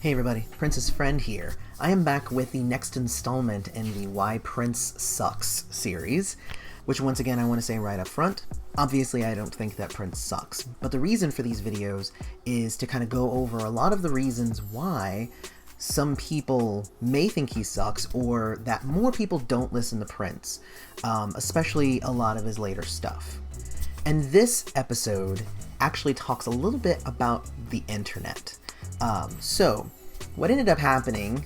Hey everybody, Prince's friend here. I am back with the next installment in the Why Prince Sucks series, which once again I want to say right up front, obviously I don't think that Prince sucks, but the reason for these videos is to kind of go over a lot of the reasons why some people may think he sucks, or that more people don't listen to Prince, especially a lot of his later stuff. And this episode actually talks a little bit about the internet. So what ended up happening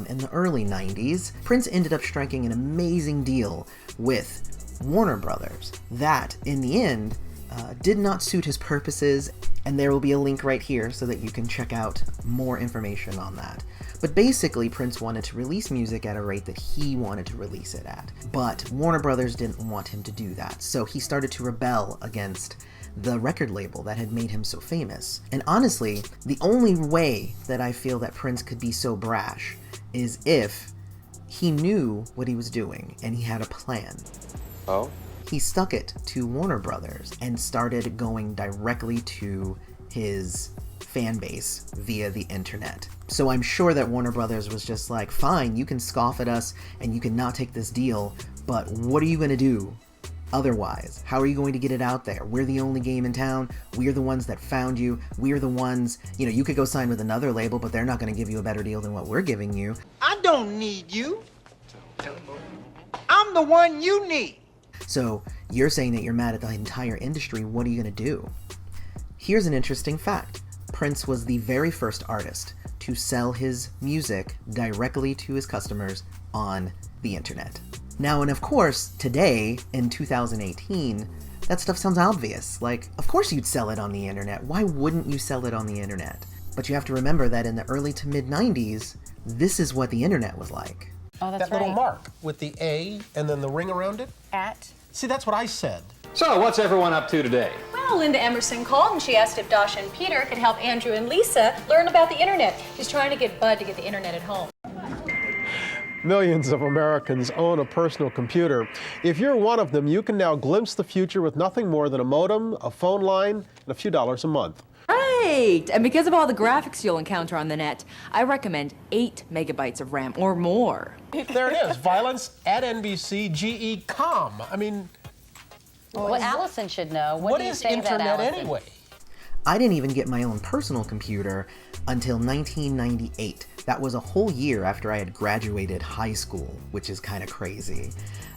in the early 90s, Prince ended up striking an amazing deal with Warner Brothers that, in the end, did not suit his purposes, and there will be a link right here so that you can check out more information on that. But basically, Prince wanted to release music at a rate that he wanted to release it at, but Warner Brothers didn't want him to do that, so he started to rebel against the record label that had made him so famous. And honestly, the only way that I feel that Prince could be so brash is if he knew what he was doing and he had a plan. Oh? He stuck it to Warner Brothers and started going directly to his fan base via the internet. So I'm sure that Warner Brothers was just like, fine, you can scoff at us and you can not take this deal, but what are you going to do otherwise? How are you going to get it out there? We're the only game in town. We're the ones that found you. We're the ones, you could go sign with another label, but they're not going to give you a better deal than what we're giving you. I don't need you. I'm the one you need. So you're saying that you're mad at the entire industry. What are you going to do? Here's an interesting fact. Prince was the very first artist to sell his music directly to his customers on the internet. Now, and of course, today, in 2018, that stuff sounds obvious. Like, of course you'd sell it on the internet. Why wouldn't you sell it on the internet? But you have to remember that in the early to mid 90s, this is what the internet was like. Oh, that's that little mark with the A and then the ring around it? At? See, that's what I said. So, what's everyone up to today? Well, Linda Emerson called and she asked if Dasha and Peter could help Andrew and Lisa learn about the internet. She's trying to get Bud to get the internet at home. Millions of Americans own a personal computer. If you're one of them, you can now glimpse the future with nothing more than a modem, a phone line, and a few dollars a month. Right! And because of all the graphics you'll encounter on the net, I recommend 8 megabytes of RAM or more. There it is, violence at NBC, GE.com. I mean... Well, Allison should know. What do you is say to that, internet Allison? anyway? I didn't even get my own personal computer until 1998. That was a whole year after I had graduated high school, which is kind of crazy.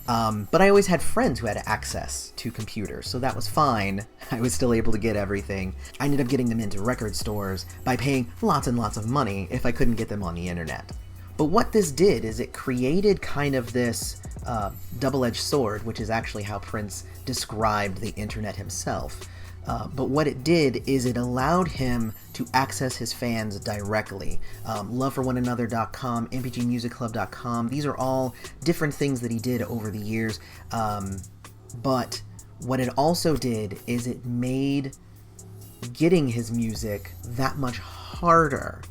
But I always had friends who had access to computers, so that was fine. I was still able to get everything. I ended up getting them into record stores by paying lots and lots of money if I couldn't get them on the internet. But what this did is it created kind of this double-edged sword, which is actually how Prince described the internet himself. But what it did is it allowed him to access his fans directly. LoveForOneAnother.com, MPGMusicClub.com, these are all different things that he did over the years. But what it also did is it made getting his music that much harder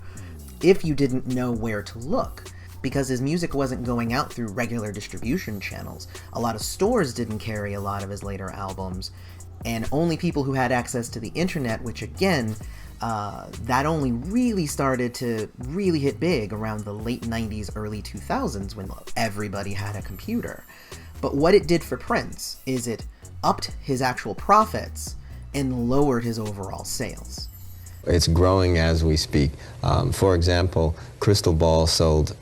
if you didn't know where to look. Because his music wasn't going out through regular distribution channels. A lot of stores didn't carry a lot of his later albums. And only people who had access to the internet, which again, that only really started to really hit big around the late 90s, early 2000s when everybody had a computer. But what it did for Prince is it upped his actual profits and lowered his overall sales. It's growing as we speak. For example, Crystal Ball sold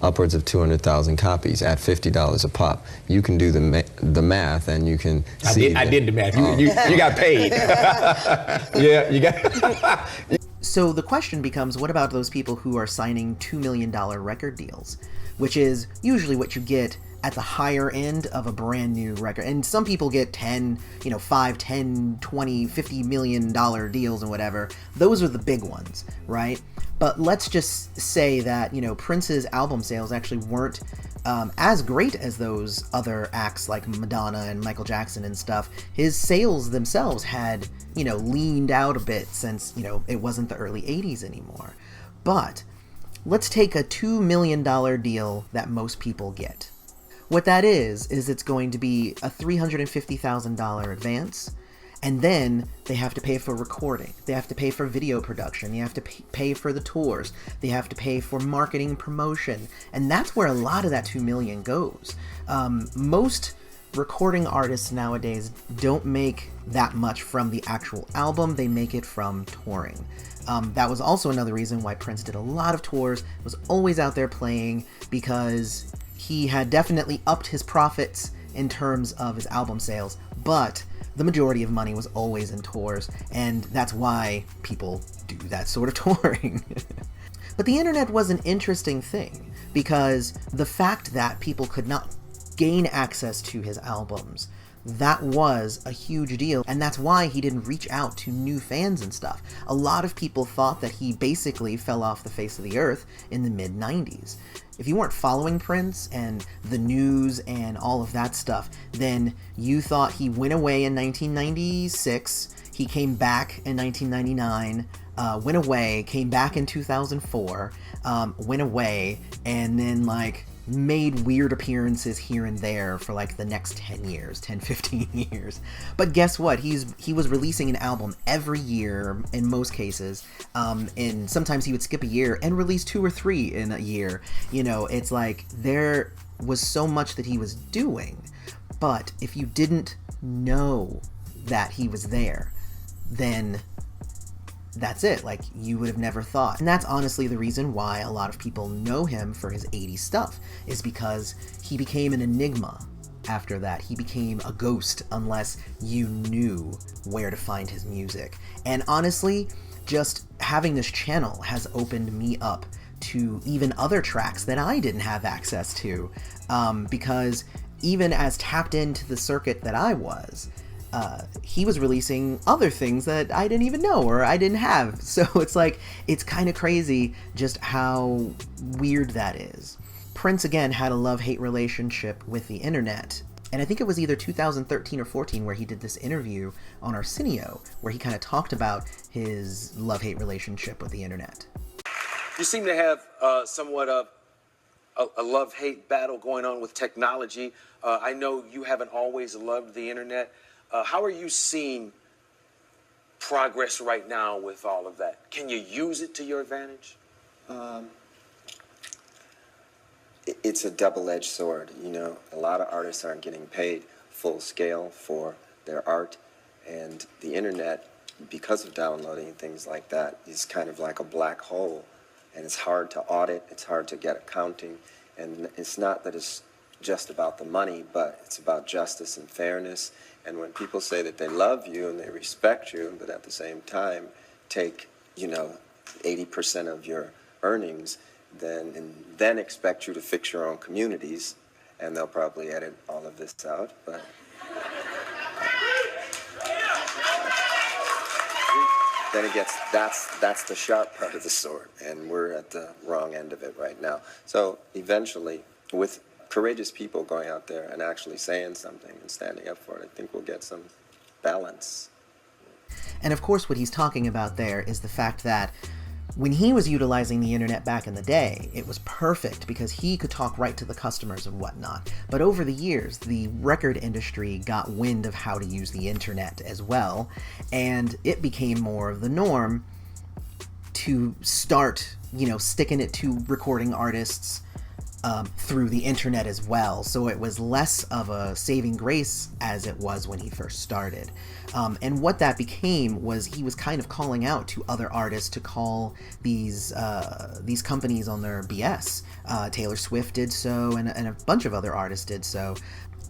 upwards of 200,000 copies at $50 a pop. You can do the math, and you can see. I did the math. You got paid. Yeah, you got. So the question becomes, what about those people who are signing $2 million record deals, which is usually what you get at the higher end of a brand new record. And some people get 5, 10, 20, $50 million deals and whatever. Those are the big ones, right? But let's just say that, Prince's album sales actually weren't as great as those other acts like Madonna and Michael Jackson and stuff. His sales themselves had, leaned out a bit since, it wasn't the early 80s anymore. But let's take a $2 million deal that most people get. What that is it's going to be a $350,000 advance, And then they have to pay for recording. They have to pay for video production. They have to pay for the tours. They have to pay for marketing and promotion. And that's where a lot of that $2 million goes. Most recording artists nowadays don't make that much from the actual album. They make it from touring. That was also another reason why Prince did a lot of tours, was always out there playing, because he had definitely upped his profits in terms of his album sales, but the majority of money was always in tours, and that's why people do that sort of touring. But the internet was an interesting thing, because the fact that people could not gain access to his albums, that was a huge deal, and that's why he didn't reach out to new fans and stuff. A lot of people thought that he basically fell off the face of the earth in the mid-90s. If you weren't following Prince and the news and all of that stuff, then you thought he went away in 1996, he came back in 1999, went away, came back in 2004, went away, and then like made weird appearances here and there for like the next 10 years, 10, 15 years. But guess what? He was releasing an album every year in most cases, and sometimes he would skip a year and release 2 or 3 in a year. You know, it's like there was so much that he was doing, but if you didn't know that he was there, then that's it. Like, you would have never thought. And that's honestly the reason why a lot of people know him for his 80s stuff, is because he became an enigma after that. He became a ghost unless you knew where to find his music. And honestly, just having this channel has opened me up to even other tracks that I didn't have access to, because even as tapped into the circuit that I was, he was releasing other things that I didn't even know or I didn't have. So it's like, it's kind of crazy just how weird that is. Prince, again, had a love-hate relationship with the internet. And I think it was either 2013 or 14 where he did this interview on Arsenio, where he kind of talked about his love-hate relationship with the internet. You seem to have somewhat of a love-hate battle going on with technology. I know you haven't always loved the internet. How are you seeing progress right now with all of that? Can you use it to your advantage? It's a double-edged sword. You know, a lot of artists aren't getting paid full scale for their art, and the internet, because of downloading and things like that, is kind of like a black hole, and it's hard to audit, it's hard to get accounting, and it's not that it's just about the money, but it's about justice and fairness. And when people say that they love you and they respect you, but at the same time take, 80% of your earnings, then expect you to fix your own communities, and they'll probably edit all of this out, but then it gets, that's the sharp part of the sword, and we're at the wrong end of it right now. So eventually, with courageous people going out there and actually saying something and standing up for it, I think we'll get some balance. And of course, what he's talking about there is the fact that when he was utilizing the internet back in the day, it was perfect because he could talk right to the customers and whatnot. But over the years, the record industry got wind of how to use the internet as well, and it became more of the norm to start, sticking it to recording artists through the internet as well. So it was less of a saving grace as it was when he first started. And what that became was he was kind of calling out to other artists to call these companies on their BS. Taylor Swift did so, and a bunch of other artists did so.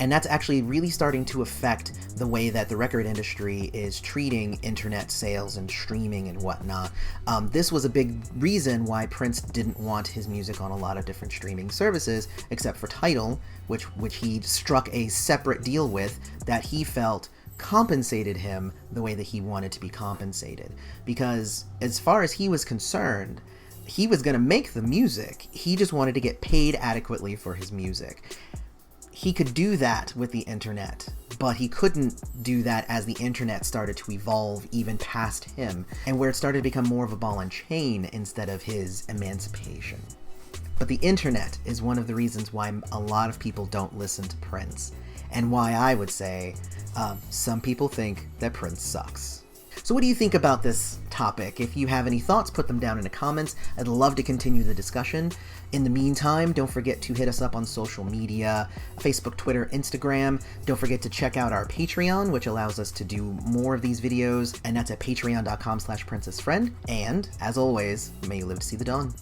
And that's actually really starting to affect the way that the record industry is treating internet sales and streaming and whatnot. This was a big reason why Prince didn't want his music on a lot of different streaming services, except for Tidal, which he struck a separate deal with that he felt compensated him the way that he wanted to be compensated. Because as far as he was concerned, he was going to make the music. He just wanted to get paid adequately for his music. He could do that with the internet, but he couldn't do that as the internet started to evolve even past him, and where it started to become more of a ball and chain instead of his emancipation. But the internet is one of the reasons why a lot of people don't listen to Prince. and why I would say some people think that Prince sucks. So what do you think about this topic? If you have any thoughts, put them down in the comments. I'd love to continue the discussion. In the meantime, don't forget to hit us up on social media, Facebook, Twitter, Instagram. Don't forget to check out our Patreon, which allows us to do more of these videos, and that's at patreon.com/princessfriend. And, as always, may you live to see the dawn.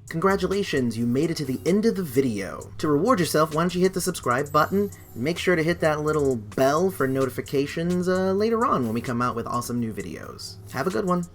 Congratulations, you made it to the end of the video. To reward yourself, why don't you hit the subscribe button, and make sure to hit that little bell for notifications later on when we come out with awesome new videos. Have a good one.